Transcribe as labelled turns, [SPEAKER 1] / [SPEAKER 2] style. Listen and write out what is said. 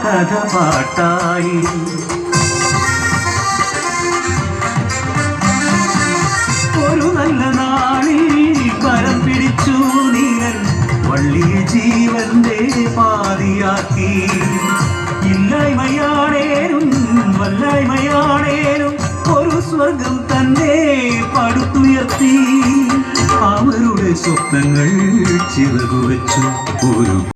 [SPEAKER 1] കഥ പാട്ടായി. ഒരു നല്ല നാളിൽ കരം പിടിച്ചു നീരൻ വള്ളിയെ ജീവന്റെ പാതിയാക്കി. ഇല്ലായ്മയാണേനും വല്ലായ്മയാണേനും ഒരു സ്വർഗം തന്നെ പടുത്തുയർത്തി. അവരുടെ സ്വപ്നങ്ങൾ ചിറകുവെച്ചു ഒരു